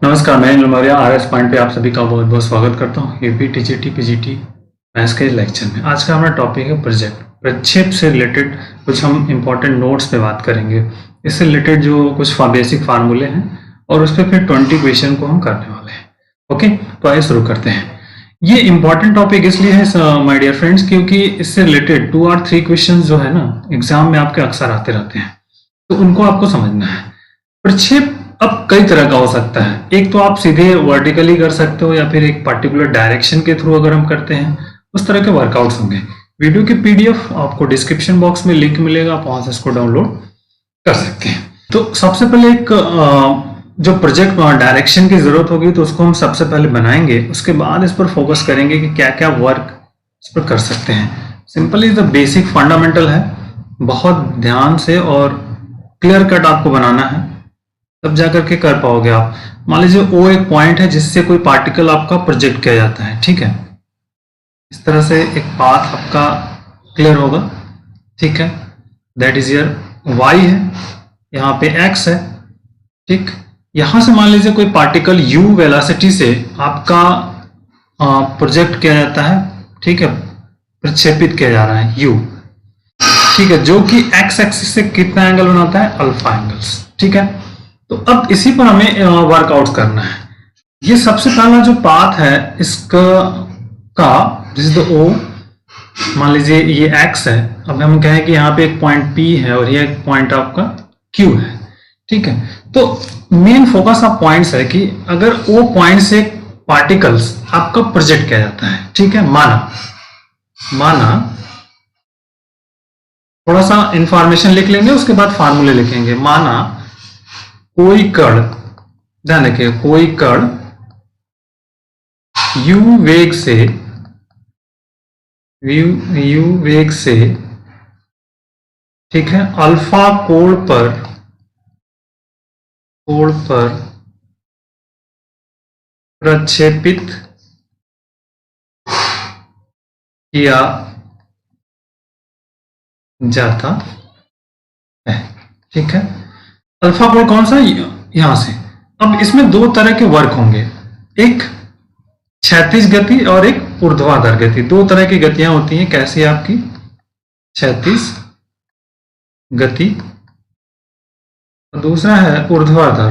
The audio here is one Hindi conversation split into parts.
नमस्कार, मैं अनिल मौर्य RS पॉइंट पे आप सभी का बहुत बहुत स्वागत करता हूँ यूपी टीजीटी पीजीटी मैथ्स के लेक्चर में। आज का हमारा टॉपिक है प्रोजेक्ट। प्रक्षेप से रिलेटेड कुछ हम इंपॉर्टेंट नोट्स पे बात करेंगे। इससे रिलेटेड जो कुछ बेसिक फार्मूले हैं और उस पर फिर 20 क्वेश्चन को हम करने वाले हैं। ओके, तो आइए शुरू करते हैं। ये इंपॉर्टेंट टॉपिक इसलिए है माय डियर फ्रेंड्स क्योंकि इससे रिलेटेड 2 और 3 क्वेश्चन जो है ना एग्जाम में आपके अक्सर आते रहते हैं, तो उनको आपको समझना है। प्रक्षेप अब कई तरह का हो सकता है। एक तो आप सीधे वर्टिकली कर सकते हो या फिर एक पर्टिकुलर डायरेक्शन के थ्रू अगर हम करते हैं उस तरह के वर्कआउट्स होंगे। वीडियो की PDF आपको डिस्क्रिप्शन बॉक्स में लिंक मिलेगा, आप वहां से इसको डाउनलोड कर सकते हैं। तो सबसे पहले एक जो प्रोजेक्ट डायरेक्शन की जरूरत होगी तो उसको हम सबसे पहले बनाएंगे, उसके बाद इस पर फोकस करेंगे कि क्या क्या वर्क इस पर कर सकते हैं। सिंपली द बेसिक फंडामेंटल है, बहुत ध्यान से और क्लियर कट आपको बनाना है, तब जाकर के कर पाओगे आप। मान लीजिए O एक पॉइंट है जिससे कोई पार्टिकल आपका प्रोजेक्ट किया जाता है, ठीक है। इस तरह से एक पाथ आपका क्लियर होगा, ठीक है। दैट इज योर Y है, यहाँ पे X है, ठीक। यहां से मान लीजिए कोई पार्टिकल U वेलोसिटी से आपका प्रोजेक्ट किया जाता है, ठीक है, प्रक्षेपित किया जा रहा है U, ठीक है, जो कि X एक्सिस से कितना एंगल बनाता है, अल्फा एंगल्स, ठीक है। तो अब इसी पर हमें वर्कआउट करना है। ये सबसे पहला जो पाथ है इसका दिस इज द O, मान लीजिए ये X है। अब हम कहें कि यहाँ पे एक पॉइंट P है और ये एक पॉइंट आपका Q है, ठीक है। तो मेन फोकस ऑफ पॉइंट्स है कि अगर O पॉइंट से पार्टिकल्स आपका प्रोजेक्ट किया जाता है, ठीक है। माना थोड़ा सा इंफॉर्मेशन लिख लेंगे, उसके बाद फार्मूले लिखेंगे। माना कोई कण, ध्यान रखिए, कोई कण u वेग से ठीक है अल्फा कोण पर प्रक्षेपित किया जाता है, ठीक है। अल्फा कोण कौन सा, यहां से। अब इसमें 2 तरह के वर्क होंगे, एक क्षैतिज गति और एक ऊर्ध्वाधर गति। 2 तरह की गतियां होती हैं। कैसी है आपकी क्षैतिज गति और दूसरा है ऊर्ध्वाधर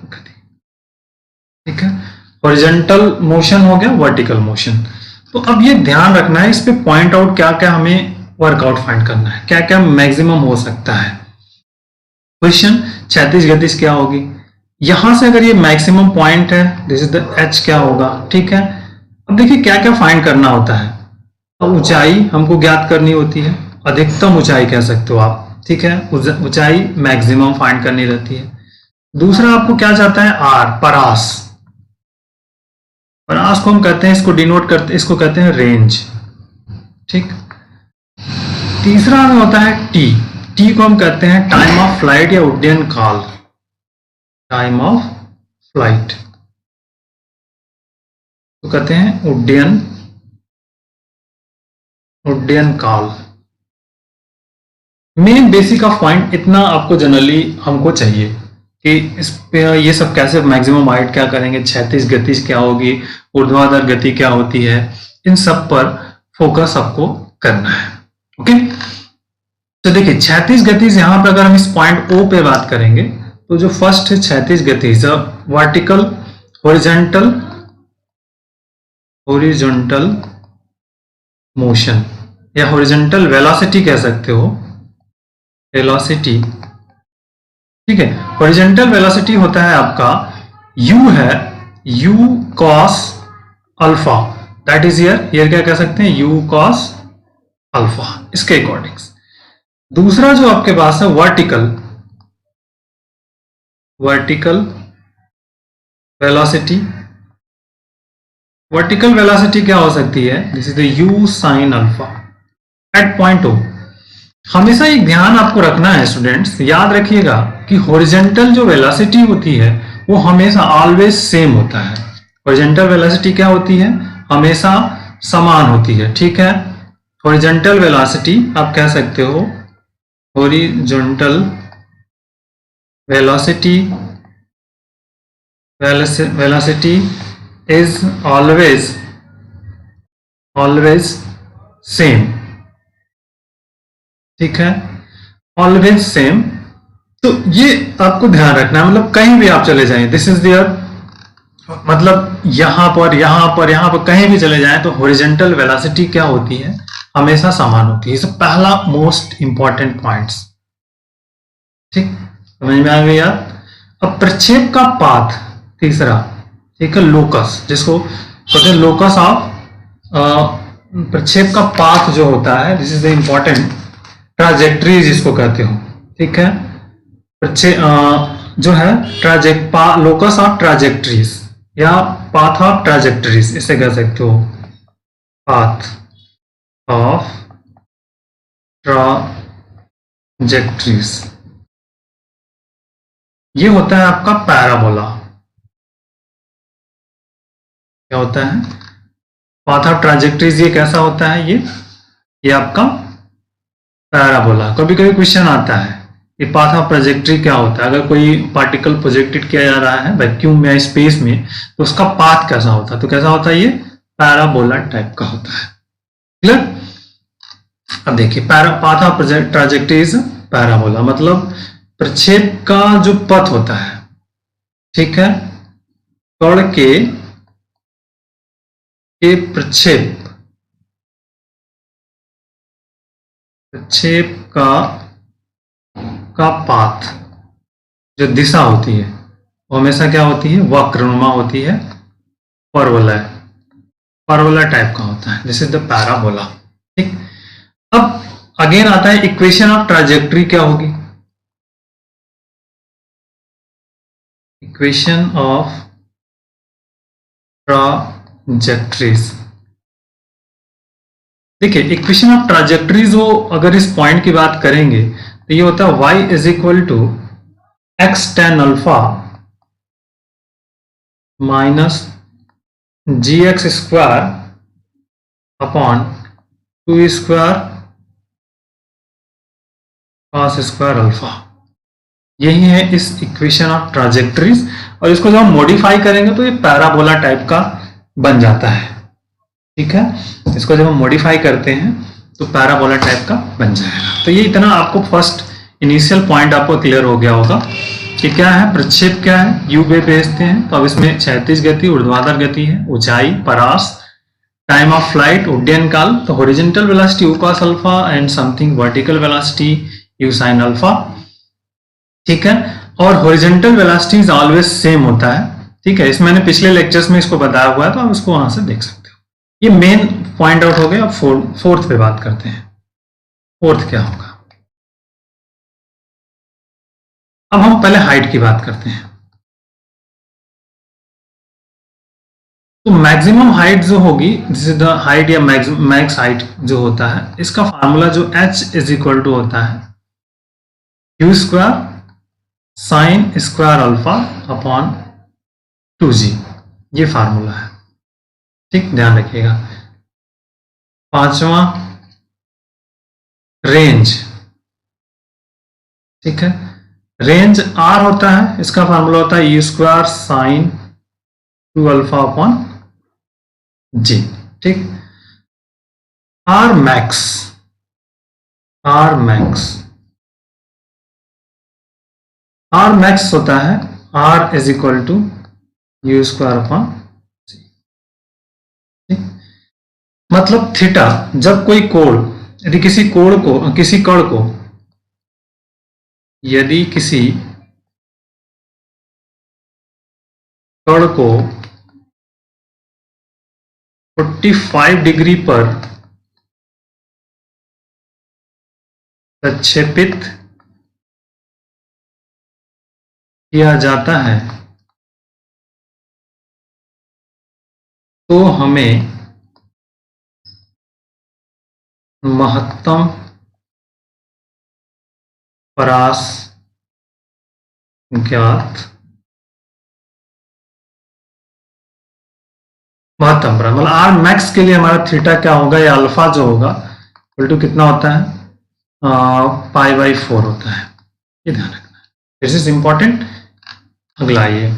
गति, ठीक है। हॉरिजॉन्टल मोशन हो गया, वर्टिकल मोशन। तो अब ये ध्यान रखना है, इस पे पॉइंट आउट क्या क्या हमें वर्कआउट फाइंड करना है, क्या क्या मैक्सिमम हो सकता है। क्वेश्चन, क्षैतिज गति क्या होगी, यहां से अगर ये मैक्सिमम पॉइंट है, दिस इज द H, क्या होगा, ठीक है। अब देखिए क्या क्या फाइंड करना होता है। अब ऊंचाई हमको ज्ञात करनी होती है, अधिकतम ऊंचाई कह सकते हो आप, ठीक है। ऊंचाई मैक्सिमम फाइंड करनी रहती है। दूसरा आपको क्या चाहता है, R, परास को हम कहते हैं, इसको डिनोट करते, इसको कहते हैं रेंज, ठीक। तीसरा हमें होता है T को हम कहते हैं टाइम ऑफ फ्लाइट या उड्डयन काल, टाइम ऑफ फ्लाइट तो कहते हैं उड्डयन काल। मेन बेसिक ऑफ पॉइंट इतना आपको जनरली हमको चाहिए कि इस पे ये सब कैसे मैक्सिमम हाइट क्या करेंगे, क्षैतिज गति क्या होगी, ऊर्ध्वाधर गति क्या होती है, इन सब पर फोकस आपको करना है। ओके, तो देखिए क्षैतिज गति यहां पर अगर हम इस पॉइंट O पे बात करेंगे तो जो फर्स्ट है क्षैतिज गति, वर्टिकल हॉरिजॉन्टल मोशन या हॉरिजॉन्टल वेलोसिटी कह सकते हो, वेलोसिटी, ठीक है। हॉरिजॉन्टल वेलोसिटी होता है आपका U है, U cos alpha, that is here क्या कह सकते हैं, U cos अल्फा, इसके अकॉर्डिंग। दूसरा जो आपके पास है वर्टिकल वेलोसिटी क्या हो सकती है, this is the U sin alpha at point O। हमेशा एक ध्यान आपको रखना है स्टूडेंट्स, याद रखिएगा कि हॉरिजॉन्टल जो वेलोसिटी होती है वो हमेशा ऑलवेज सेम होता है। हॉरिजॉन्टल वेलोसिटी क्या होती है, हमेशा समान होती है, ठीक है। हॉरिजॉन्टल वेलोसिटी आप कह सकते हो horizontal velocity is always same, ठीक है, ऑलवेज सेम। तो ये आपको ध्यान रखना है, मतलब कहीं भी आप चले जाएं, दिस इज दियर, मतलब यहां पर कहीं भी चले जाएं तो हॉरिजॉन्टल वेलोसिटी क्या होती है, हमेशा समान होती है। ये पहला मोस्ट इंपॉर्टेंट पॉइंट्स, ठीक, समझ में आ गई यार। अब प्रक्षेप का पाथ तीसरा, ठीक है, लोकस, जिसको कहते हैं लोकस ऑफ, प्रक्षेप का पाथ जो होता है, this is the important, trajectory जिसको कहते हो, ठीक है, जो है लोकस ऑफ ट्राजेक्ट्रीज या पाथ ऑफ ट्राजेक्ट्रीज, इसे कह सकते हो पाथ ऑफ ट्राजेक्ट्रीज। ये होता है आपका पैराबोला। क्या होता है, पाथ ऑफ ट्राजेक्ट्रीज, ये कैसा होता है, ये आपका पैराबोला। कभी कभी क्वेश्चन आता है कि पाथ ऑफ ट्राजेक्ट्री क्या होता है, अगर कोई पार्टिकल प्रोजेक्टेड किया जा रहा है वैक्यूम या स्पेस में, तो उसका पाथ कैसा होता है, तो कैसा होता है, ये पैराबोला टाइप का होता है। क्लियर। अब देखिए, पाथ ऑफ ट्राजेक्ट्रीज पैराबोला, मतलब प्रक्षेप का जो पथ होता है, ठीक है, कण के प्रक्षेप का पाथ, जो दिशा होती है वो हमेशा क्या होती है, वक्रनुमा होती है, परवोला टाइप का होता है, दिस इज द पैराबोला। ठीक। अब अगेन आता है इक्वेशन ऑफ ट्राजेक्ट्री, क्या होगी, इक्वेशन ऑफ ट्राजेक्ट्रीज। देखिए, इक्वेशन ऑफ ट्राजेक्ट्रीज हो, अगर इस पॉइंट की बात करेंगे तो ये होता है y is equal to x tan alpha minus g x square upon 2 square cos square alpha. यही है इस इक्वेशन ऑफ ट्राजेक्ट्रीज, और इसको जब हम मॉडिफाई करेंगे तो ये पैराबोला टाइप का बन जाता है। ठीक है, इसको जब हम मॉडिफाई करते हैं तो पैराबोला टाइप का बन जाएगा। तो ये इतना आपको फर्स्ट इनिशियल पॉइंट आपको क्लियर हो गया होगा कि क्या है, प्रक्षेप क्या है, यू वे भेजते हैं तो अब इसमें क्षैतिज गति, ऊर्ध्वाधर गति है, ऊंचाई, परास, टाइम ऑफ फ्लाइट, उड्डयन काल, तो horizontal velocity u cos alpha and something vertical velocity u sin alpha. ठीक है, और horizontal velocity is always same होता है। ठीक है, इसमें मैंने पिछले लेक्चर्स में इसको बताया हुआ है, तो आप इसको वहां से देख सकते हो। ये मेन पॉइंट आउट हो गया। अब फोर्थ पे बात करते हैं। फोर्थ क्या होगा, अब हम पहले हाइट की बात करते हैं। तो मैक्सिमम हाइट जो होगी, दिस इज द हाइट या मैक्स हाइट जो होता है, इसका फार्मूला जो h इज इक्वल टू होता है Q square sine square alpha upon 2g, ये फार्मूला है। ठीक, ध्यान रखिएगा। पांचवा रेंज, ठीक है, रेंज r होता है, इसका फार्मूला होता है u square sine 2 alpha upon g। ठीक, r मैक्स होता है r is equal to u square upon g। मतलब थीटा, जब कोई कोण, यदि किसी कण को यदि किसी कण को 45 डिग्री पर प्रक्षेपित किया जाता है तो हमें महत्तम परास ज्ञात, महत्तम परास मतलब आर मैक्स के लिए हमारा थीटा क्या होगा, या अल्फा जो होगा इक्वल टू कितना होता है, π/4 होता है, ये ध्यान रखना है, दिस इज इंपॉर्टेंट। अगला ये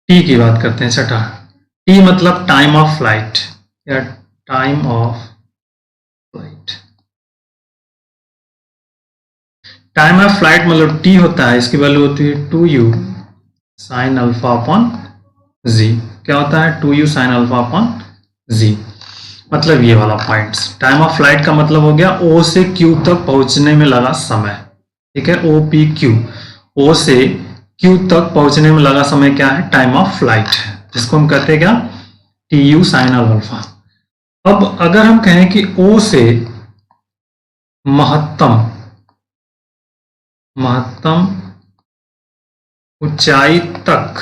टी की बात करते हैं, छठा। टी मतलब टाइम ऑफ फ्लाइट या time of flight. Time of flight मतलब टी होता है, इसकी वैल्यू होती है 2u sin अल्फा अपॉन जी। क्या होता है? 2u sin अल्फा अपॉन जी। मतलब ये वाला पॉइंट्स, टाइम ऑफ फ्लाइट का मतलब हो गया ओ से क्यू तक पहुंचने में लगा समय। ठीक है, ओ पी क्यू, ओ से क्यू तक पहुंचने में लगा समय क्या है? टाइम ऑफ फ्लाइट है, जिसको हम कहते हैं क्या? T U sine alpha. अब अगर हम कहें कि ओ से महत्तम ऊंचाई तक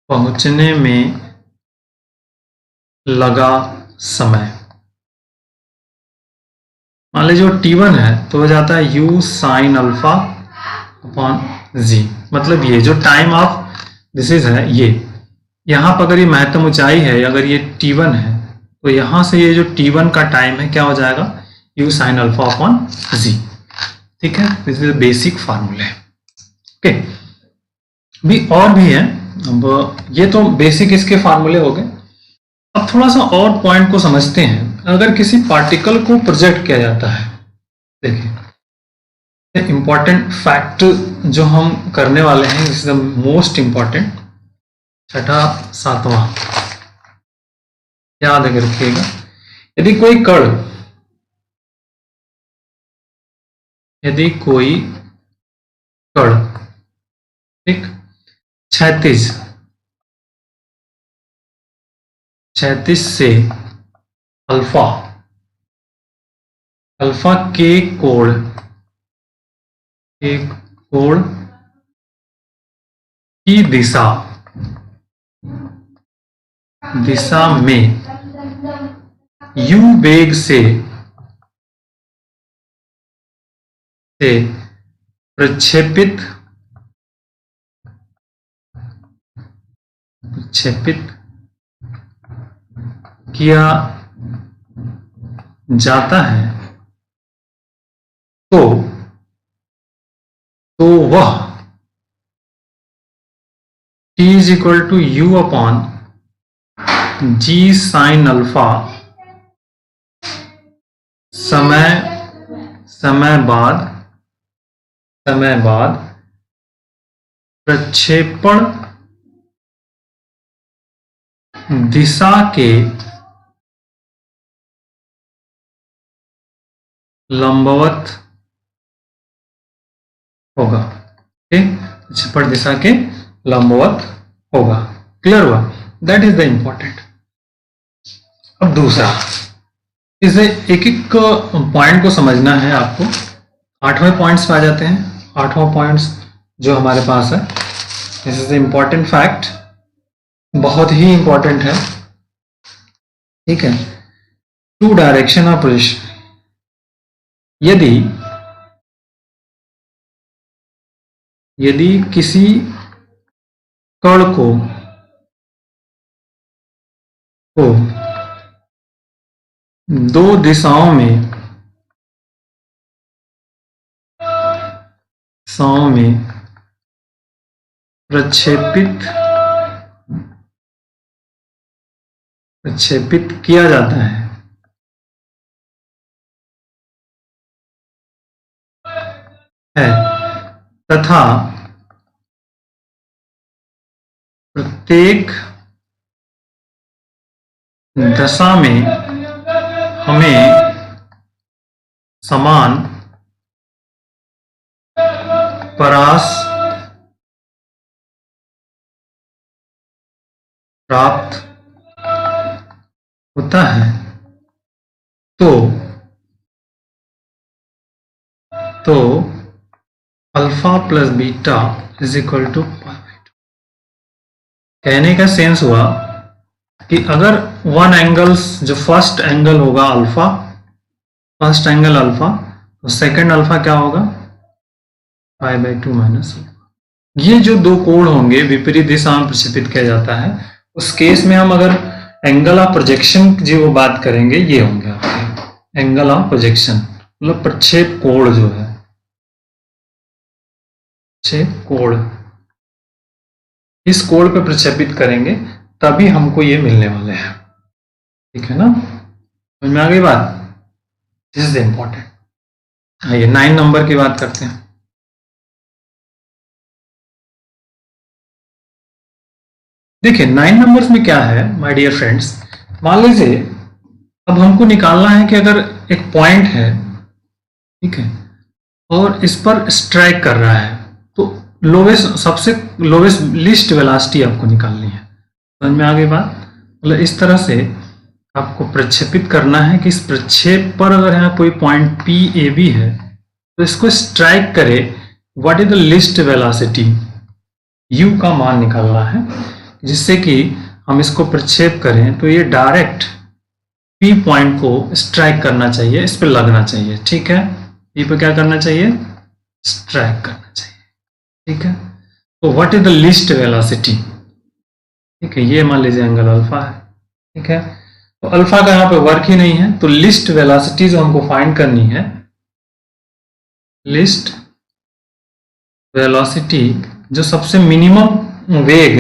पहुंचने में लगा समय, मान लीजिए जो T1 है तो हो जाता है u साइन अल्फा अपॉन जी। मतलब ये जो टाइम ऑफ दिस इज है, ये यहां पर अगर ये महत्तम ऊंचाई है, अगर ये T1 है तो यहां से ये जो T1 का टाइम है क्या हो जाएगा? u साइन अल्फा अपॉन जी। ठीक है, दिस इज बेसिक फार्मूले। ओके, भी और भी है, अब ये तो बेसिक इसके फार्मूले हो गए। अब थोड़ा सा और पॉइंट को समझते हैं। अगर किसी पार्टिकल को प्रोजेक्ट किया जाता है, देखिए इंपॉर्टेंट फैक्ट जो हम करने वाले हैं, इज द मोस्ट इंपॉर्टेंट, छठा सातवां, याद रखिएगा। यदि कोई कण ठीक क्षैतिज से अल्फा के कोण की दिशा में u वेग से प्रक्षेपित किया जाता है तो वह t is equal to u upon g sine alpha समय बाद प्रक्षेपण दिशा के लंबवत होगा। ठीक, प्रक्षेपण दिशा के लंबवत होगा। क्लियर हुआ? That is the important. अब दूसरा, इसे एक एक पॉइंट को समझना है आपको। 8वें पॉइंट्स पे आ जाते हैं। 8वां पॉइंट्स जो हमारे पास है, this is the important fact, बहुत ही इंपॉर्टेंट है। ठीक है, टू डायरेक्शन ऑफ रोटेशन। यदि किसी कण को दो दिशाओं में प्रक्षेपित किया जाता है तथा प्रत्येक दशा में हमें समान परास प्राप्त होता है तो alpha plus beta is equal to pi. कहने का सेंस हुआ कि अगर वन एंगल्स, जो फर्स्ट एंगल होगा अल्फा, फर्स्ट एंगल अल्फा, तो सेकंड अल्फा क्या होगा? π/2 माइनस। ये जो दो कोण होंगे विपरीत दिशा में प्रक्षेपित किया जाता है, उस केस में हम अगर एंगल ऑफ प्रोजेक्शन जो वो बात करेंगे ये होंगे आपके एंगल ऑफ प्रोजेक्शन, मतलब प्रक्षेप कोण जो है, प्रक्षेप कोण, इस कोण पे प्रक्षेपित करेंगे तभी हमको ये मिलने वाले हैं। ठीक है ना, समझ में आ गई बात? This is important. आइए 9 नंबर की बात करते हैं। देखिए 9 नंबर्स में क्या है माय डियर फ्रेंड्स, मान लीजिए अब हमको निकालना है कि अगर एक पॉइंट है, ठीक है, और इस पर स्ट्राइक कर रहा है, तो लोवेस्ट, सबसे लोवेस्ट लीस्ट वेलोसिटी आपको निकालनी है। समझ में आ गई बात? मतलब इस तरह से आपको प्रक्षेपित करना है कि इस प्रक्षेप पर अगर यहाँ कोई पॉइंट पी ए बी है तो इसको स्ट्राइक करे, what is the least velocity, you का मान निकालना है, जिससे कि हम इसको प्रक्षेप करें तो ये डायरेक्ट पी पॉइंट को स्ट्राइक करना चाहिए, इस पर लगना चाहिए। ठीक है, पी पे क्या करना चाहिए, स्ट्राइक करना चाहिए। ठीक है, तो what is the least velocity, ठीक है, ये मान लीजिए एंगल अल्फा है। ठीक है, तो अल्फा का यहाँ पे वर्क ही नहीं है, तो लीस्ट वेलोसिटी जो हमको फाइंड करनी है, लीस्ट वेलोसिटी जो सबसे मिनिमम वेग,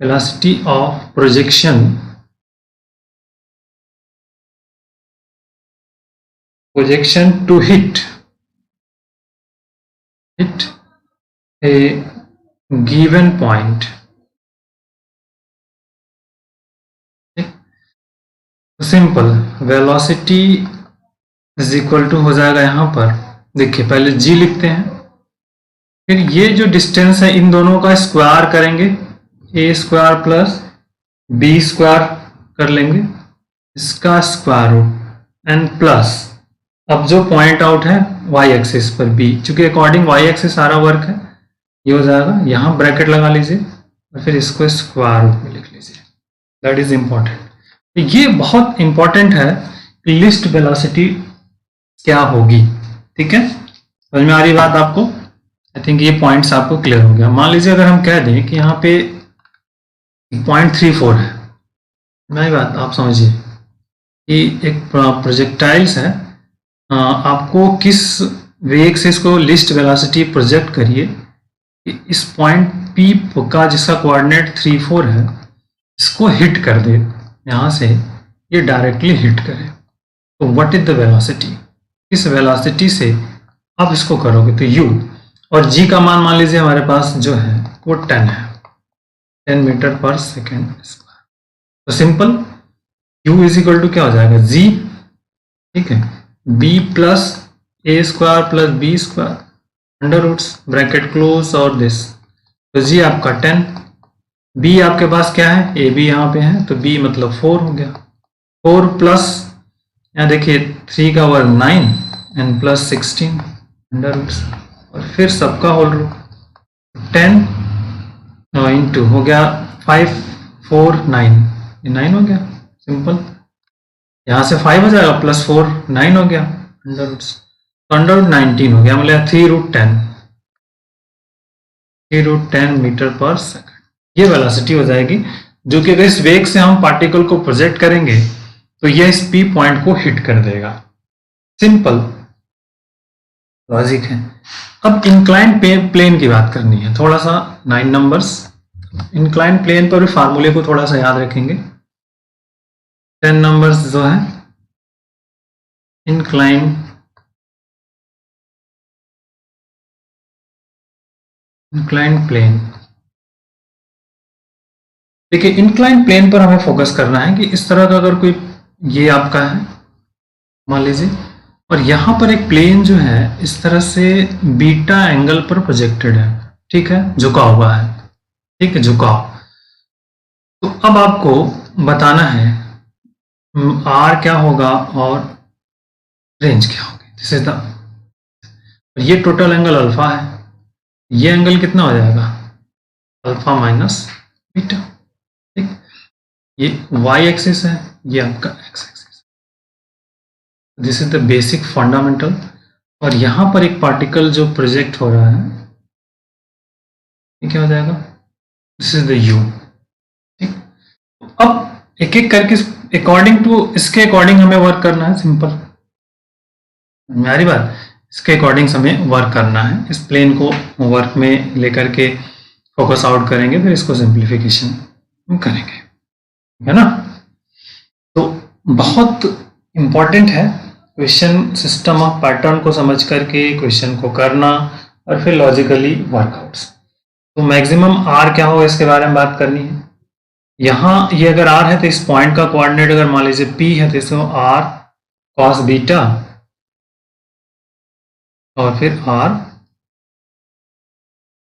velocity of projection, projection to hit a given point। Simple, velocity is equal to हो जाएगा यहाँ पर, देखिए पहले g लिखते हैं, फिर ये जो डिस्टेंस है इन दोनों का स्क्वायर करेंगे, a square plus b square कर लेंगे, इसका स्क्वायर रूट एंड प्लस, अब जो पॉइंट आउट है y एक्सिस पर b, चूंकि अकॉर्डिंग y एक्सिस सारा वर्क है, ये हो जाएगा, यहाँ ब्रैकेट लगा लीजिए और फिर इसको स्क्वायर रूट में लिख लीजिए। That is important. तो ये बहुत इंपॉर्टेंट है कि लिस्ट वेलोसिटी क्या होगी। ठीक है, समझ में आ रही बात आपको? आई थिंक ये पॉइंट्स आपको क्लियर हो गया। मान लीजिए अगर हम कह दें कि यहाँ पे 0.34 है, मेरी बात आप समझिए कि एक प्रोजेक्टाइल्स है, आपको किस वेग से इसको लिस्ट वेलोसिटी प्रोजेक्ट करिए कि इस पॉइंट P का जिसका कोऑर्डिनेट 34 है, इसको हिट कर दे, यहाँ से ये डायरेक्टली हिट करे, तो व्हाट इज द वेलोसिटी, इस वेलोसिटी से आप इसको करोगे तो u, और g का मान मान लीजिए हमारे पास जो है वो 10 है, 10 मीटर पर सेकेंड स्क्वायर। तो simple u is equal to क्या हो जाएगा, g, ठीक है, b plus a square plus b square under roots bracket close और दिस, तो जी आपका 10, b आपके पास क्या है, ए बी यहाँ पे है, तो b मतलब 4 हो गया, 4 प्लस यहाँ देखिए 3 का वर्ग 9 एंड प्लस 16 अंडर रूट्स, और फिर सबका होल रूट 10 इंटू हो गया 5 4 9, ये 9 हो गया सिंपल, यहाँ से 5 हो जाएगा प्लस 4 9 हो गया अंडर रूट्स, तो अंडर रूट 19 हो गया, मतलब 3√10 मीटर पर सेकंड, ये वेलोसिटी हो जाएगी, जो कि अगर इस वेग से हम पार्टिकल को प्रोजेक्ट करेंगे तो यह इस पी पॉइंट को हिट कर देगा। सिंपल लॉजिक है। अब इंक्लाइन प्लेन की बात करनी है, थोड़ा सा 9 नंबर्स, इंक्लाइन प्लेन पर भी फार्मूले को थोड़ा सा याद रखेंगे। 10 नंबर्स जो है इंक्लाइन प्लेन, देखिए इंक्लाइन प्लेन पर हमें फोकस करना है कि इस तरह का अगर कोई, ये आपका है मान लीजिए, और यहां पर एक प्लेन जो है इस तरह से बीटा एंगल पर प्रोजेक्टेड है, ठीक है, झुका हुआ है, ठीक है, झुकाव। तो अब आपको बताना है आर क्या होगा और रेंज क्या होगी, दिस इज द, ये टोटल एंगल अल्फा है, ये एंगल कितना हो जाएगा, अल्फा माइनस बीटा, ठीक, ये वाई एक्सिस है, ये आपका x axis, this is the basic fundamental. और यहां पर एक पार्टिकल जो प्रोजेक्ट हो रहा है, ये क्या हो जाएगा, दिस इज द यू, ठीक। अब एक एक करके अकॉर्डिंग टू इसके अकॉर्डिंग हमें वर्क करना है। सिंपल, मेरी बात, इसके अकॉर्डिंग हमें वर्क करना है। इस प्लेन को वर्क में लेकर के फोकस आउट करेंगे, फिर इसको सिंप्लीफिकेशन करेंगे, है ना। तो बहुत इंपॉर्टेंट है क्वेश्चन सिस्टम ऑफ पैटर्न को समझ करके क्वेश्चन को करना और फिर लॉजिकली वर्कआउट्स। तो मैक्सिमम आर क्या होगा इसके बारे में बात करनी है। यहाँ ये अगर आर है तो इस पॉइंट का कोऑर्डिनेट अगर मान लीजिए पी है तो इसको आर कॉस बीटा और फिर आर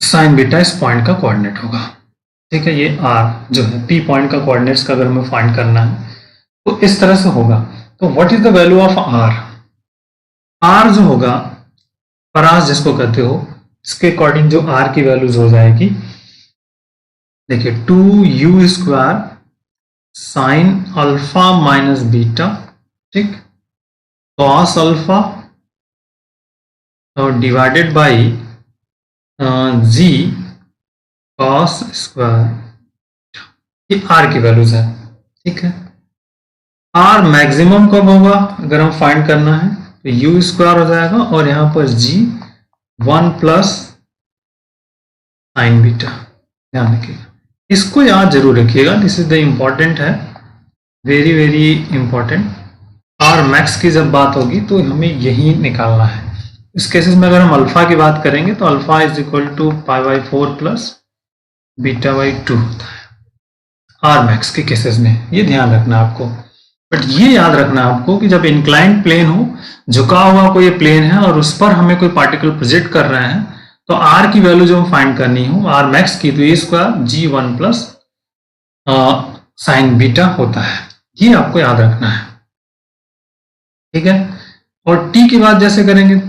साइन बीटा इस पॉइंट का कोऑर्डिनेट होगा। ठीक है, ये आर जो है पी पॉइंट का कोऑर्डिनेट्स का अगर हमें फाइंड करना है तो इस तरह से होगा। तो what is the value of R? R जो होगा, परास जिसको कहते हो, इसके अकॉर्डिंग जो आर की वैल्यूज हो जाएगी, देखिए 2u square sine alpha minus beta, ठीक, कॉस अल्फा और divided by g cos square, ये आर की वैल्यूज है। ठीक है, आर मैक्सिमम कब होगा अगर हम फाइंड करना है तो यू स्क्वायर हो जाएगा और यहां पर जी 1 प्लस साइन बीटा, ध्यान रखिएगा, इसको याद जरूर रखिएगा। दिस इज द इम्पॉर्टेंट है, very very important. R max की जब बात होगी तो हमें यही निकालना है। इस केसेस में अगर हम अल्फा की बात करेंगे तो alpha is equal to π/4 plus बीटा/2 होता है आर मैक्स के केसेस में, ये ध्यान रखना आपको। बट ये याद रखना आपको कि जब इंक्लाइंड प्लेन हो, झुका हुआ कोई प्लेन है और उस पर हमें कोई पार्टिकल प्रोजेक्ट कर रहे हैं, तो आर की वैल्यू जो हम फाइंड करनी हो आर मैक्स की, तो ए स्क्वायर जी 1 प्लस साइन बीटा होता है, ये आपको याद रखना है। ठीक है, और टी की बात जैसे करेंगे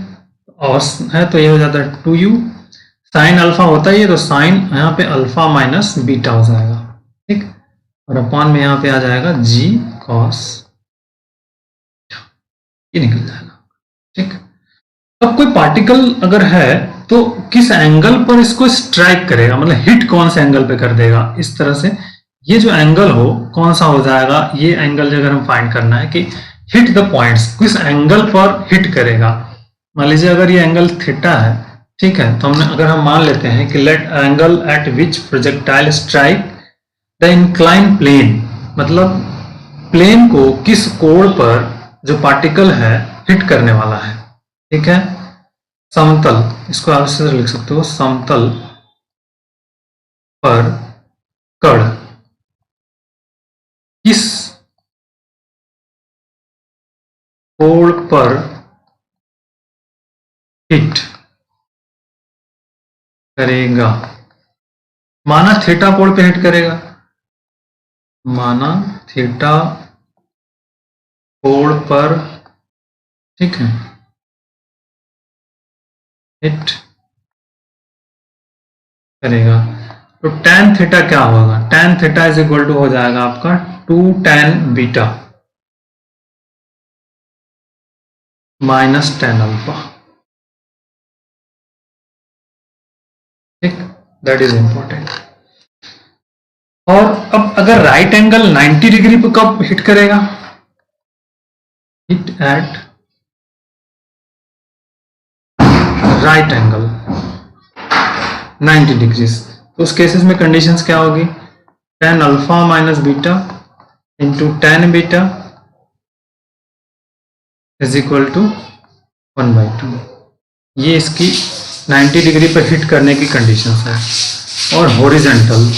और है तो ये हो जाता है 2u, साइन अल्फा होता ही है तो साइन यहाँ पे अल्फा माइनस बीटा हो जाएगा, ठीक, और अपॉन में यहाँ पे आ जाएगा जी कॉस, ये निकल जाएगा। ठीक, अब कोई पार्टिकल अगर है तो किस एंगल पर इसको स्ट्राइक करेगा, मतलब हिट कौन से एंगल पे कर देगा, इस तरह से ये जो एंगल हो कौन सा हो जाएगा, ये एंगल अगर हम फाइंड करना है कि हिट द पॉइंट्स, किस एंगल पर हिट करेगा। मान लीजिए अगर ये एंगल थीटा है, ठीक है, तो अगर हम मान लेते हैं कि let angle at which projectile strike the incline plane, मतलब प्लेन को किस कोण पर जो पार्टिकल है हिट करने वाला है। ठीक है, समतल, इसको आप इस तरह लिख सकते हो, समतल पर कण किस कोण पर हिट करेगा। माना थीटा कोण पे हिट करेगा, माना थीटा कोण पर, ठीक है, हिट करेगा, तो tan थीटा क्या होगा, tan theta is equal to हो जाएगा आपका 2 tan beta minus tan alpha. ठीक, दैट इज इंपॉर्टेंट। और अब अगर राइट एंगल 90 डिग्री पे कब हिट करेगा, hit at right angle 90 degree, तो उस केसेस में कंडीशंस क्या होगी, tan alpha minus beta into tan beta is equal to 1/2, ये इसकी 90 डिग्री पर हिट करने की कंडीशंस है। और हॉरिजॉन्टल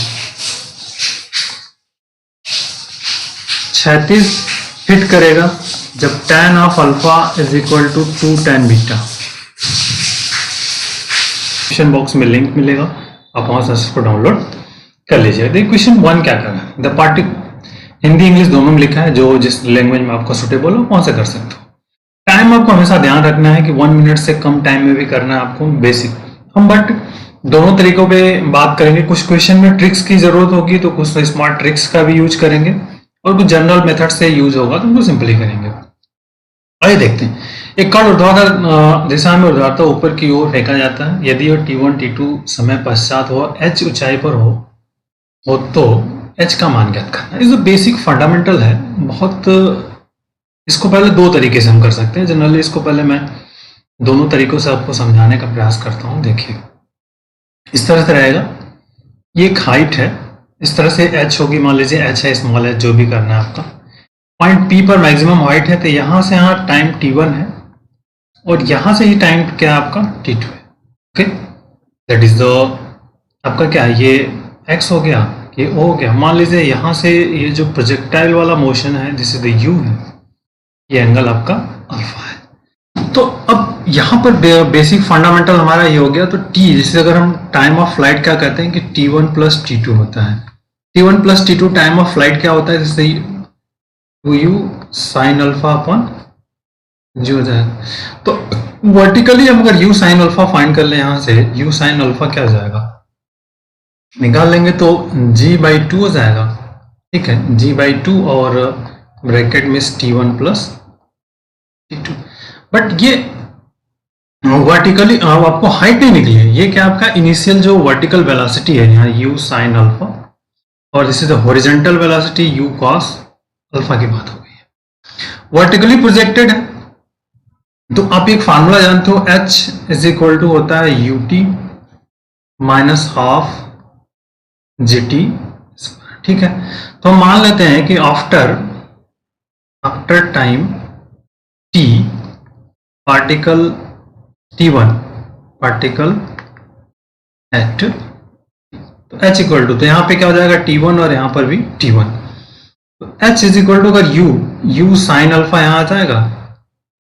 36 हिट करेगा जब tan of alpha is equal to 2 tan beta. Question box में लिंक मिलेगा, आप वहां से इसको डाउनलोड कर लीजिए। देखिए क्वेश्चन 1 क्या कर रहा है, द पार्टी, हिंदी इंग्लिश दोनों में लिखा है, जो जिस लैंग्वेज में आपको सुटेबल हो वहां से कर सकते हो। टाइम आपको हमेशा ध्यान रखना है कि 1 मिनट से कम टाइम में भी करना है आपको बेसिक। हम बट दोनों तरीकों पे बात करेंगे, कुछ क्वेश्चन में ट्रिक्स की जरूरत होगी तो कुछ स्मार्ट ट्रिक्स का भी यूज करेंगे, और कुछ जनरल मेथड से यूज होगा तो उनको सिंपली करेंगे। आइए देखते हैं, एक कण ऊर्ध्वाधर दिशा में ऊर्ध्वाधर ऊपर की ओर फेंका जाता है, यदि वह t1 t2 समय पश्चात हो, h ऊंचाई पर हो तो एच का मान ज्ञात करना। इस बेसिक फंडामेंटल है बहुत। इसको पहले दो तरीके से हम कर सकते हैं। जनरली इसको पहले मैं दोनों तरीकों से आपको समझाने का प्रयास करता हूँ। देखिए इस तरह से रहेगा, ये एक हाइट है, इस तरह से एच होगी, मान लीजिए एच है, स्मॉल एच, जो भी करना है आपका। पॉइंट पी पर मैक्सिमम हाइट है, तो यहाँ से यहाँ टाइम t1 है और यहाँ से ही टाइम क्या है आपका t2 है। ओके, दैट इज द आपका क्या है, ये x हो गया, ये o हो गया। मान लीजिए यहाँ से ये जो प्रोजेक्टाइल वाला मोशन है, दिस इज द u है, ये एंगल आपका अल्फा है। तो अब यहाँ पर बेसिक फंडामेंटल हमारा ये हो गया। तो t, जैसे अगर हम टाइम ऑफ फ्लाइट क्या कहते हैं कि t1 प्लस t2 होता है। t1 plus t2 time of flight क्या होता है, जैसे 2u साइन अल्फा अपॉन जी हो जाएगा। तो वर्टिकली हम अगर u साइन अल्फा फाइंड कर ले, यहाँ से u साइन अल्फा क्या हो जाएगा, निकाल लेंगे तो g/2 हो जाएगा। ठीक है, g/2 और ब्रैकेट में t1 प्लस t2। बट ये वर्टिकली आपको हाइट नहीं निकली है, ये क्या आपका इनिशियल जो वर्टिकल वेलोसिटी है यहाँ u साइन अल्फा, और this is the horizontal velocity u cos alpha की बात हो गई है। वर्टिकली प्रोजेक्टेड है तो आप एक फार्मूला जानते हो, h इज इक्वल टू होता है ut माइनस हाफ gt। ठीक है, तो हम मान लेते हैं कि after time t particle t1 particle at, तो h इक्वल टू, तो यहाँ पे क्या हो जाएगा t1 और यहाँ पर भी t1। तो h इज इक्वल टू अगर u साइन अल्फा यहाँ आ जाएगा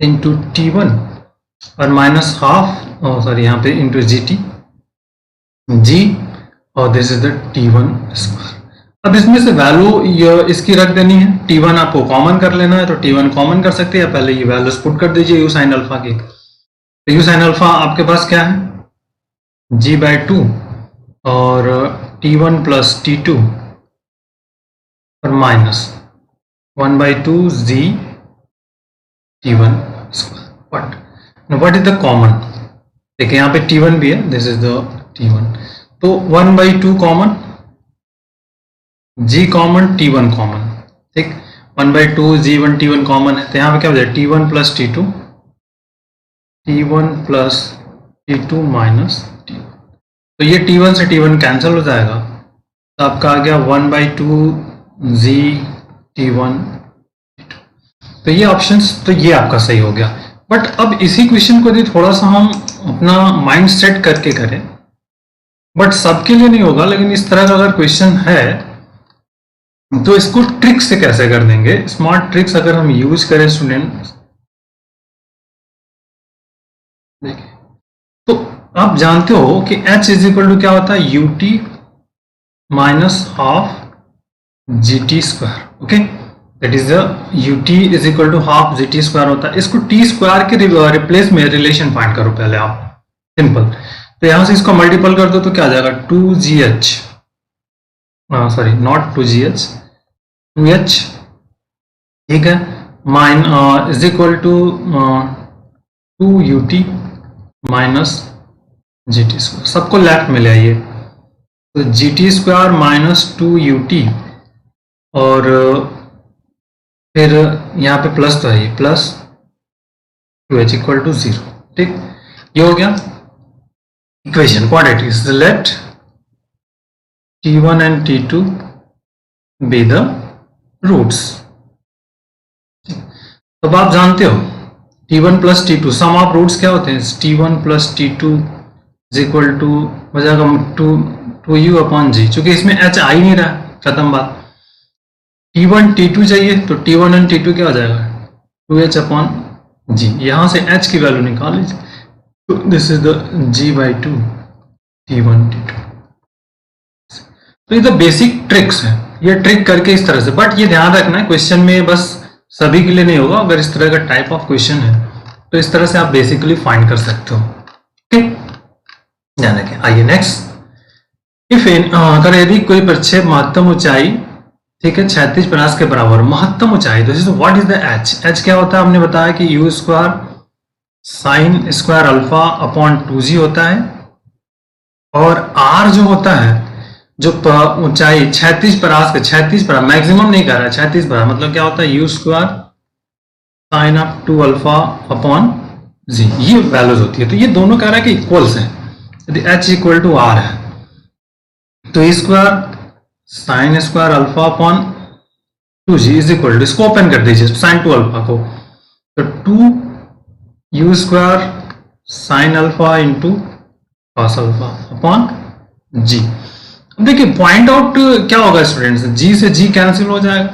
इंटू t1 और माइनस हाफ, सॉरी यहाँ पे इंटू g और this is the t1 square. अब इसमें से वैल्यू इसकी रख देनी है, t1 आपको कॉमन कर लेना है, तो t1 कॉमन कर सकते हैं, पहले ये वैल्यूज पुट कर दीजिए u साइन अल्फा की। तो u साइन अल्फा आपके पास क्या है, g/2 और t1 प्लस t2 और minus 1/2 g t1 square. What is the common, देखिए यहाँ पे t1 भी है, दिस इज द t1, तो 1/2 common, g common, t1 common. ठीक, 1/2 g1 t1 कॉमन है, तो यहाँ पे क्या हो जाए t1 plus t2, t1 plus t2 minus t1। तो ये t1 से t1 कैंसिल हो जाएगा, तो आपका आ गया 1/2 g t1 t2। तो ये ऑप्शंस, तो ये आपका सही हो गया। बट अब इसी क्वेश्चन को यदि थोड़ा सा हम अपना माइंड सेट करके करें, बट सबके लिए नहीं होगा, लेकिन इस तरह का अगर क्वेश्चन है तो इसको ट्रिक से कैसे कर देंगे, स्मार्ट ट्रिक्स अगर हम यूज करें स्टूडेंट। देखिए, तो आप जानते हो कि h इज इक्वल टू क्या होता है, ut minus half gt square. Okay, that is the ut is equal to half gt square होता है। इसको t स्क्वायर के रिप्लेस में रिलेशन फाइंड करो पहले आप, सिंपल। तो यहां से इसको मल्टीपल कर दो तो क्या आ जाएगा, 2gh, sorry not 2gh, 2h। ठीक है, mine is equal to 2ut minus gt square, सबको लेफ्ट में ले आइए, तो gt स्क्वायर माइनस 2ut और फिर यहाँ पे प्लस तो है, ये प्लस 2h इक्वल टू 0। ठीक, ये हो गया equation quadratic. Let t1 and t2 be the roots। अब आप जानते हो t1 plus t2 some of roots क्या होते हैं, t1 plus t2 is equal to हो जाएगा 2u अपॉन g। चूंकि इसमें h आ ही नहीं रहा, खत्म बात। t1 t2 चाहिए तो t1 and t2 क्या हो जाएगा, 2h अपॉन g। यहां से h की वैल्यू निकाल लीजिए, तो this is the g/2 t1 t2। तो ये तो बेसिक ट्रिक्स है, ये ट्रिक करके इस तरह से। बट ये ध्यान रखना है क्वेश्चन में बस सभी के लिए नहीं होगा, अगर इस तरह का टाइप ऑफ क्वेश्चन है तो इस तरह से आप बेसिकली फाइंड कर सकते हो। ठीक, ध्यान रखें। आइए नेक्स्ट, इफ अगर यदि कोई प्रक्षेप महत्तम ऊंचाई, ठीक है, 36 परास के बराबर महत्तम ऊंचाई, तो what is the H. H क्या होता है, हमने बताया कि u square sine square alpha upon 2g होता है, और r जो होता है जो ऊंचाई 36 परास का 36 परा मैक्सिमम नहीं कर रहा है 36 परा मतलब क्या होता है u square sine of 2 alpha upon g, ये वैल्यूज होती है। तो ये दोनों कह रहा है कि इक्वल्स है, यदि एच इक्वल टू आर है तो e square sine square alpha upon 2g is equal to, इसको ओपन कर दीजिए साइन 2 अल्फा को, तो 2 u square sine alpha into cos alpha upon g. अब देखिए पॉइंट आउट क्या होगा स्टूडेंट्स, जी से जी कैंसिल हो जाएगा,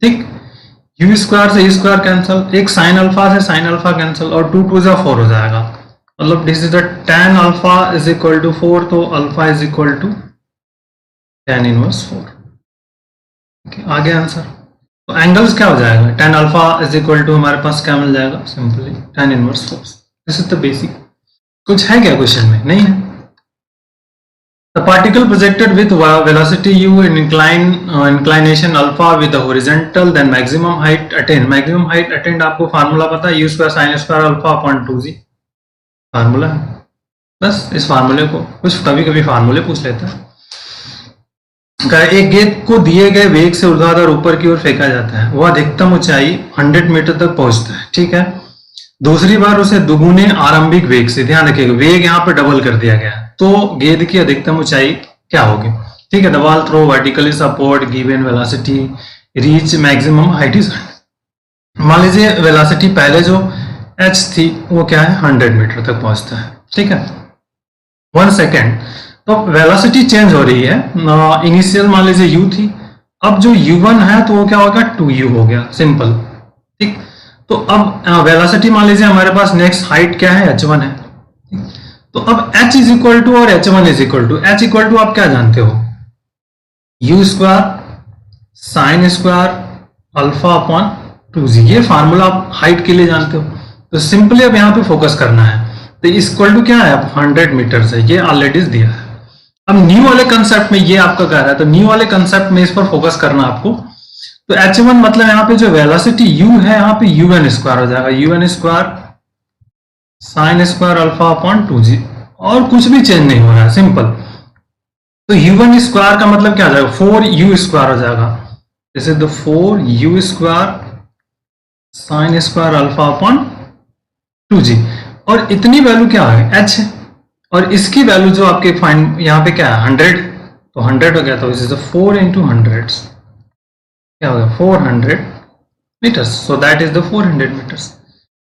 ठीक, यू स्क्वायर से ई स्क्वायर कैंसिल, एक साइन अल्फा से साइन अल्फा कैंसिल और 2 2 जा 4 हो जाएगा, मतलब this is the tan alpha is equal to 4, तो alpha is equal to tan inverse 4। आगे आंसर, तो एंगल्स क्या हो जाएगा, tan alpha is equal to हमारे पास क्या मिल जाएगा, simply tan inverse 4। This is the basic. कुछ है क्या क्वेश्चन में, नहीं है। The particle projected with velocity u in inclination alpha with the horizontal, then maximum height attained. Maximum height attained आपको फार्मूला पता है, u square sin square alpha upon 2g formula है। बस इस फार्मूले को कुछ कभी कभी फार्मूले पूछ लेता है। एक गेंद को दिए गए वेग से ऊर्ध्वाधर ऊपर की ओर फेंका जाता है, वह अधिकतम ऊंचाई 100 मीटर तक पहुंचता है, ठीक है। दूसरी बार उसे दुगुने आरंभिक वेग से, ध्यान रखिएगा वेग यहाँ पे डबल कर दिया गया है, तो गेंद की अधिकतम ऊंचाई क्या होगी, ठीक है। The ball throw vertically support given velocity reach maximum height is 100। मान लीजिए वेलोसिटी पहले जो h थी वो क्या है 100 मीटर तक पहुंचता है, ठीक है। 1 सेकेंड, तो वेलोसिटी चेंज हो रही है, इनिशियल मान लीजिए u थी, अब जो u1 है तो वो क्या होगा 2u हो गया, सिंपल, ठीक। तो अब वेलोसिटी मान लीजिए हमारे पास नेक्स्ट हाइट क्या है h1 है, तो अब h इज इक्वल टू और h1 is equal to, h equal to आप क्या जानते हो, u square sine square alpha upon 2g, ये फार्मूला आप हाइट के लिए जानते हो। तो सिंपली अब यहाँ पे फोकस करना है, तो इक्वल टू क्या है, अब 100 मीटर है, ये ऑलरेडी दिया है। अब न्यू वाले कंसेप्ट में ये आपका कह रहा है, तो न्यू वाले कंसेप्ट में इस पर फोकस करना आपको। तो h1 मतलब यहाँ पे जो वेलोसिटी u है यहाँ पे un स्क्वायर हो जाएगा, un square sine square alpha upon 2g, और कुछ भी चेंज नहीं हो रहा है, सिंपल। तो u1 स्क्वायर का मतलब क्या हो जाएगा 4u स्क्वायर हो जाएगा, this is the 4u square sine square alpha upon 2g, और इतनी वैल्यू क्या है h, और इसकी वैल्यू जो आपके फाइन यहाँ पे क्या है 100, तो 100 हो गया, तो दिस इज 4 इंटू 100 क्या होगा 400 metres, so that is the 400 metres.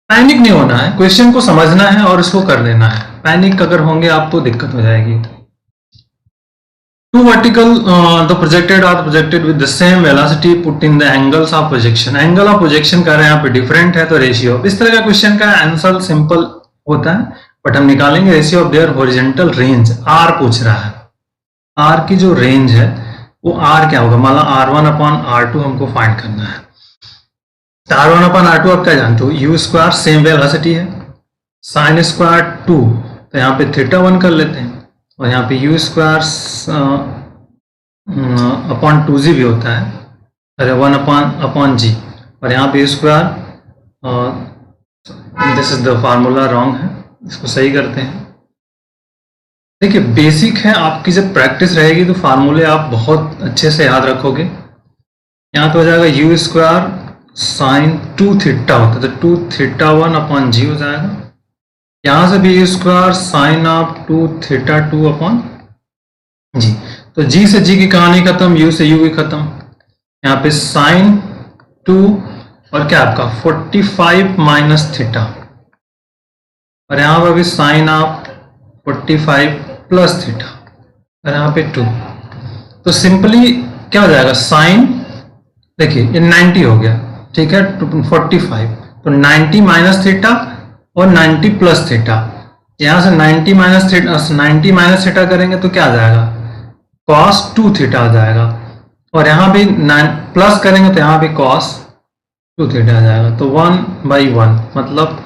Panic नहीं होना है, क्वेश्चन को समझना है और इसको कर देना है, पैनिक अगर होंगे आप तो दिक्कत हो जाएगी। Two vertical the projected are projected with the same velocity put in the angles of projection, angle of projection कर रहे हैं यहाँ पे डिफरेंट है, तो रेशियो, इस तरह का क्वेश्चन का आंसर सिंपल होता है, बट हम निकालेंगे ratio of their horizontal range. R पूछ रहा है, आर की जो रेंज है वो आर क्या होगा, मान R1 अपॉन R2 हमको फाइंड करना है। R1 अपॉन R2 आप क्या जानते हो, u स्क्वायर सेम वेलोसिटी है, साइन स्क्वायर 2, तो यहाँ पे थीटा 1 कर लेते हैं, और यहाँ पे u स्क्वायर अपॉन 2g भी होता है, अरे 1 अपॉन g, और यहाँ पे u square, this is the formula wrong है, इसको सही करते हैं। देखिए बेसिक है, आपकी जब प्रैक्टिस रहेगी तो फार्मूले आप बहुत अच्छे से याद रखोगे। यहाँ पे हो जाएगा u स्क्वायर साइन 2 थीटा होता है, तो 2 थीटा 1 अपॉन जी हो जाएगा, यहाँ से भी u square sine of 2 theta 2 upon g, तो g से g की कहानी खत्म, u से u की खत्म, यहाँ पे साइन 2 और क्या आपका 45 माइनस थीटा, और यहाँ पर भी साइन ऑफ 45 प्लस थीटा, और यहाँ पे 2, तो सिंपली क्या हो जाएगा साइन, देखिए ये 90 हो गया, ठीक है, 45, तो 90 माइनस थीटा और 90 प्लस थीटा, यहाँ से 90 माइनस थीटा करेंगे तो क्या आ जाएगा cos 2 थीटा आ जाएगा, और यहाँ पे प्लस करेंगे तो यहाँ पे cos 2 थीटा आ जाएगा, तो 1/1 मतलब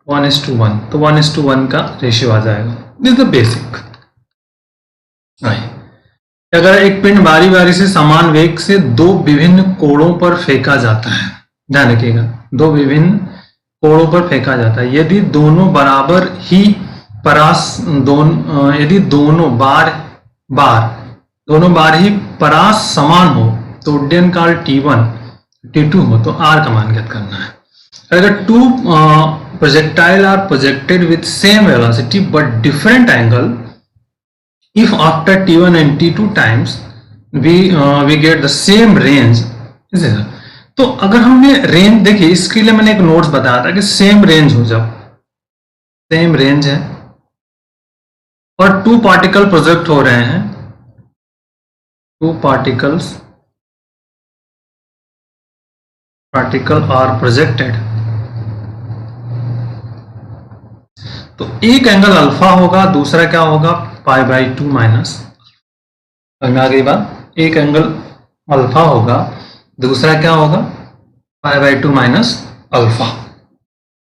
1:1, तो 1:1 का रेशियो आ जाएगा। This the basic. अगर एक पिंड बारी बारी से समान वेग से दो विभिन्न कोणों पर फेंका जाता है, ध्यान रखिएगा, दो विभिन्न कोणों पर फेंका जाता है, यदि दोनों बराबर ही यदि दोनों दोनों बार ही परास समान हो तो उड्डयन काल T1 T2 हो तो R का मान ज्ञात करना है। अगर to projectile are projected with same velocity but different angle, if after T1 and T2 times we get the same range, तो अगर हमने रेंज देखिए, इसके लिए मैंने एक नोट्स बताया था कि सेम रेंज हो, जब सेम रेंज है और टू पार्टिकल प्रोजेक्ट हो रहे हैं, टू पार्टिकल आर प्रोजेक्टेड, तो एक एंगल अल्फा होगा, दूसरा क्या होगा π/2 माइनस, समझ में आ गई बात? एक एंगल अल्फा होगा, दूसरा क्या होगा π/2 माइनस अल्फा।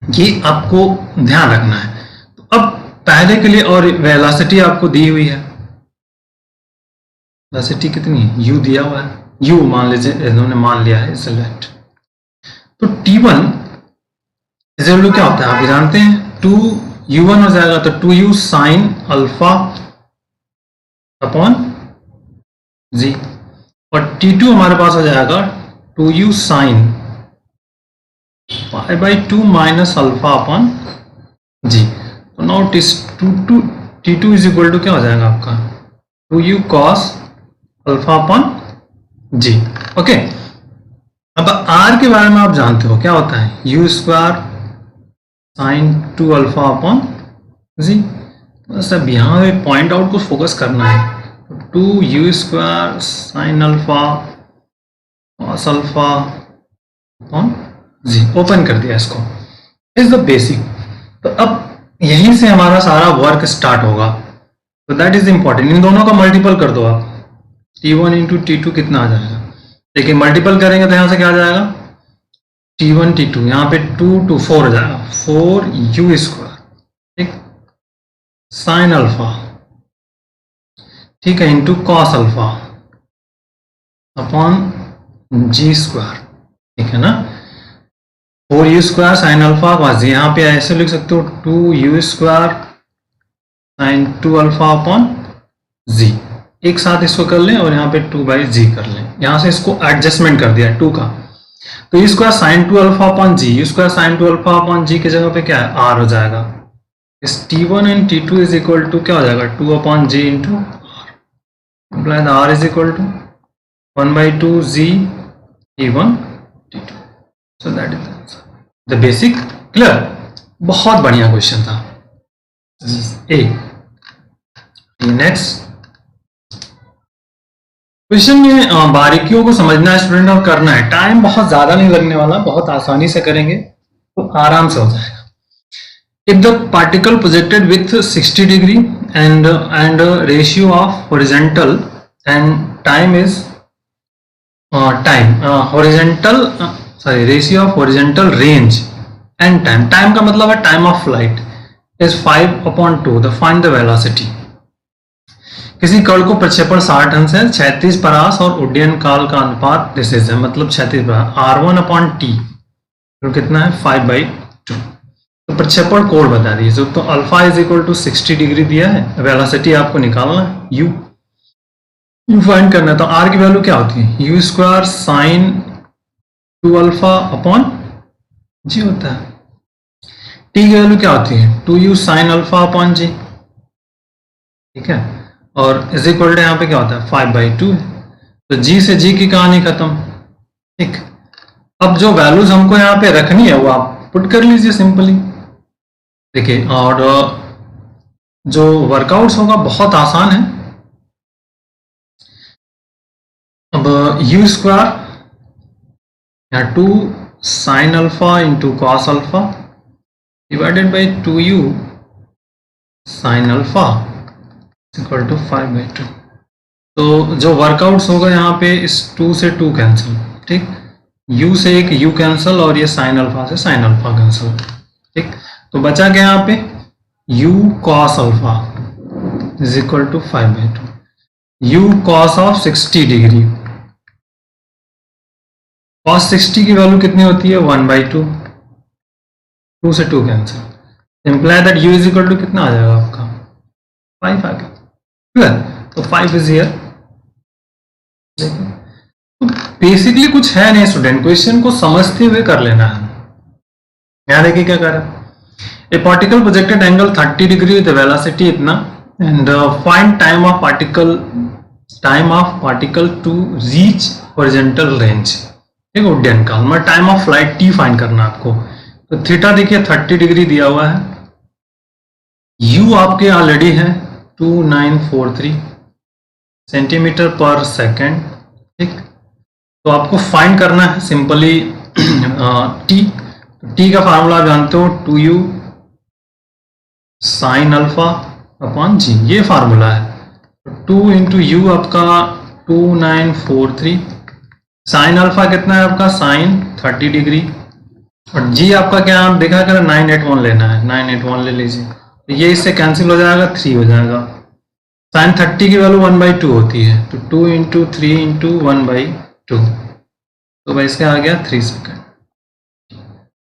ये आपको ध्यान रखना है। तो अब पहले के लिए और वेलोसिटी आपको दी हुई है, वेलोसिटी कितनी है, u दिया हुआ है, u मान लीजिए इन्होंने मान लिया है सिलेक्ट। तो T1 इज क्या होता है आप जानते हैं, 2u1 हो जाएगा तो 2u साइन अल्फा अपॉन जी, और T2 हमारे पास हो जाएगा 2u sine π/2 minus alpha upon g. तो now T2 is equal to क्या हो जाएगा आपका 2u कॉस अल्फा अपॉन जी। ओके, अब R के बारे में आप जानते हो क्या होता है, u square sine 2 alpha upon g. बस अब यहाँ पे पॉइंट आउट को फोकस करना है, 2u square sine alpha cos alpha upon g. Open कर दिया इसको, इज द बेसिक। तो अब यहीं से हमारा सारा वर्क स्टार्ट होगा, तो दैट इज इंपॉर्टेंट। इन दोनों का मल्टीपल कर दो आप, T1 इंटू T2 कितना आ जाएगा, देखिए मल्टीपल करेंगे तो यहां से क्या आ जाएगा T1 T2, यहाँ पे 2 2 4 हो जाएगा, 4u स्क्वायर, ठीक, साइन अल्फा, ठीक है, into cos alpha upon g square, ठीक है ना, 4u square sine alpha cos g. यहाँ पे ऐसे लिख सकते हो 2u square sine 2 alpha upon g. एक साथ इसको कर लें और यहाँ पे 2/g कर लें, यहाँ से इसको एडजस्टमेंट कर दिया 2 का, तो u square sine 2 alpha upon g, u square sine 2 alpha upon g की जगह पे क्या है r हो जाएगा। इस T1 and T2 is equal to क्या हो जाएगा 2 upon g into R, implies the r is equal to 1/2 g T1 T2। So that is the basic. Clear? बहुत बढ़िया क्वेश्चन था। नेक्स्ट क्वेश्चन में बारीकियों को समझना है स्टूडेंट और करना है, टाइम बहुत ज्यादा नहीं लगने वाला, बहुत आसानी से करेंगे तो आराम से हो जाएगा। If the particle projected with 60 degree and ratio of horizontal and time is ratio of horizontal range and time का मतलब है time of flight is 5/2, the find the velocity. किसी कण को प्रक्षेपण 60 अंश है, 36 परास और उड्डयन काल का अनुपात दिस इज है, मतलब 36 परास, R1 अपॉन टी तो कितना है 5/2। तो प्रक्षेपण कोण बता दीजिए, तो alpha is equal to 60 degree दिया है, वेलोसिटी आपको निकालना है, यू फाइंड करना है। तो आर की वैल्यू क्या होती है, u square sine 2 alpha upon g होता है, टी की वैल्यू क्या होती है 2u साइन अल्फा अपॉन जी, ठीक है, और इज इक्वल टू यहाँ पे क्या होता है 5/2 है, तो जी से जी की कहानी खत्म, ठीक। अब जो वैल्यूज हमको यहाँ पे रखनी है वो आप पुट कर लीजिए सिंपली, देखिए, और जो वर्कआउट्स होगा बहुत आसान है। अब यू स्क्वायर यहाँ 2 sine alpha into cos alpha divided by 2u sine alpha equal to 5/2। तो जो वर्कआउट्स होगा यहाँ पे इस 2 से 2 कैंसिल, ठीक, u से एक u कैंसिल और ये साइन अल्फा से साइन अल्फा कैंसिल, ठीक। तो बचा क्या यहाँ पे u cos alpha is equal to 5/2, u cos of 60 degree, cos 60 की वैल्यू कितनी होती है 1/2, 2 से 2 cancel, implies that u is equal to कितना आ जाएगा आपका 5 आ गया, तो 5 इज हियर, तो बेसिकली कुछ है नहीं स्टूडेंट, क्वेश्चन को समझते हुए कर लेना है। यहाँ देखिए क्या कर रहा है, a particle projected angle 30 degree with velocity इतना and find time of particle to reach horizontal range. ठीक है, उड्डयन काल में time of flight t find करना है आपको। तो थीटा देखिए 30 डिग्री दिया हुआ है, यू आपके ऑलरेडी है 2943 सेंटीमीटर पर सेकेंड। ठीक, तो आपको फाइंड करना है सिंपली टी। तो टी का फार्मूला जानते हो 2u sine alpha upon g, ये फार्मूला है। 2 इंटू यू आपका 2943, साइन अल्फा कितना है आपका साइन 30 डिग्री, और जी आपका क्या आप देखा कर 981 लेना है, 981 ले लीजिए। तो ये इससे कैंसिल हो जाएगा, 3 हो जाएगा। साइन 30 की वैल्यू 1/2 होती है, तो 2 इंटू 3 इंटू 1/2, तो भाई इसका आ गया 3 सेकेंड।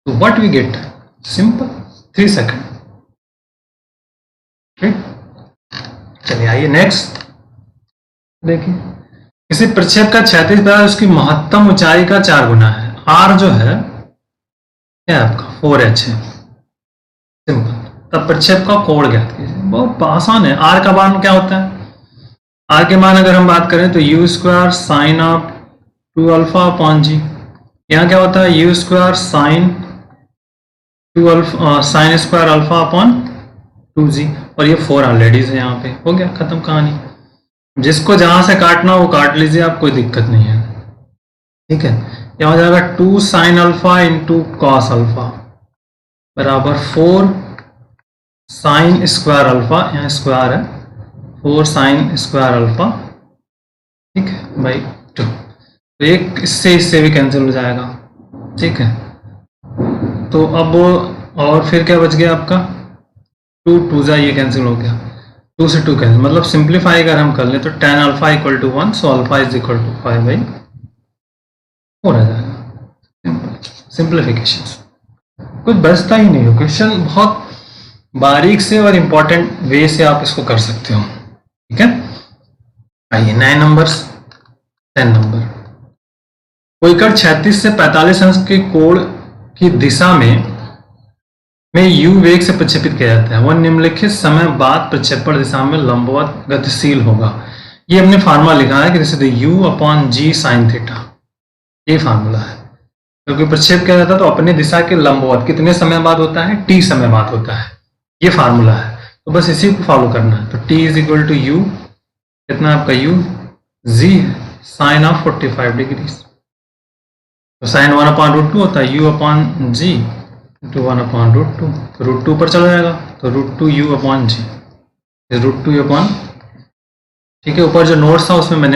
तो what we get, simple 3 second. ठीक, चलिए आइए नेक्स्ट देखिए, किसी प्रक्षेप का क्षैतिज पदार्थ उसकी महत्तम ऊंचाई का 4 गुना है। आर जो है क्या आपका 4h है, सिंपल। तब प्रक्षेप का कोण ज्ञात कीजिए, बहुत आसान है। आर का मान क्या होता है, आर के मान अगर हम बात करें तो u square sine of 2 alpha upon g, यहाँ क्या होता है u square sine 2 alpha sine square alpha upon 2g, और ये 4 ऑलरेडी है, यहाँ पे हो गया खत्म कहानी। जिसको जहां से काटना वो काट लीजिए आप, कोई दिक्कत नहीं है। ठीक है, यहाँ हो जाएगा 2 sine alpha into cos alpha बराबर 4 साइन स्क्वायर अल्फा, यहाँ स्क्वायर है, 4 साइन स्क्वायर अल्फा, ठीक है बाई 2। तो एक इससे भी कैंसिल हो जाएगा। ठीक है, तो अब और फिर क्या बच गया आपका 2 2 जा, ये कैंसिल हो गया, 2 से 2 कैंसिल, मतलब सिंप्लीफाई अगर हम कर ले तो tan alpha equal to 1, so alpha is equal to 5/4 आ जाएगा। सिंप्लीफिकेशन कुछ बचता ही नहीं है, क्वेश्चन बहुत बारीक से और इंपॉर्टेंट वे से आप इसको कर सकते हो। ठीक है, आइए 9 नंबर्स 10 नंबर। कोई कण 36 से 45 अंश के कोण की दिशा में u वेग से प्रक्षेपित किया जाता है, वह निम्नलिखित समय बाद प्रक्षेपण दिशा में लंबवत गतिशील होगा। ये हमने फार्मूला लिखा है कि जैसे u upon g sine theta, ये फार्मूला है। क्योंकि प्रक्षेप किया जाता है तो अपने दिशा के लंबवत कितने समय बाद होता है, t समय बाद होता है, ये फार्मूला है। तो बस इसी को फॉलो करना है। तो t is equal to u, कितना आपका u z sine of 45 degree, तो साइन 1/√2 होता है, u अपॉन जी टू 1/√2, तो √2 पर चला जाएगा, तो √2u अपॉन जी, √2 अपॉन, ठीक है। ऊपर जो नोट्स था उसमें मैंने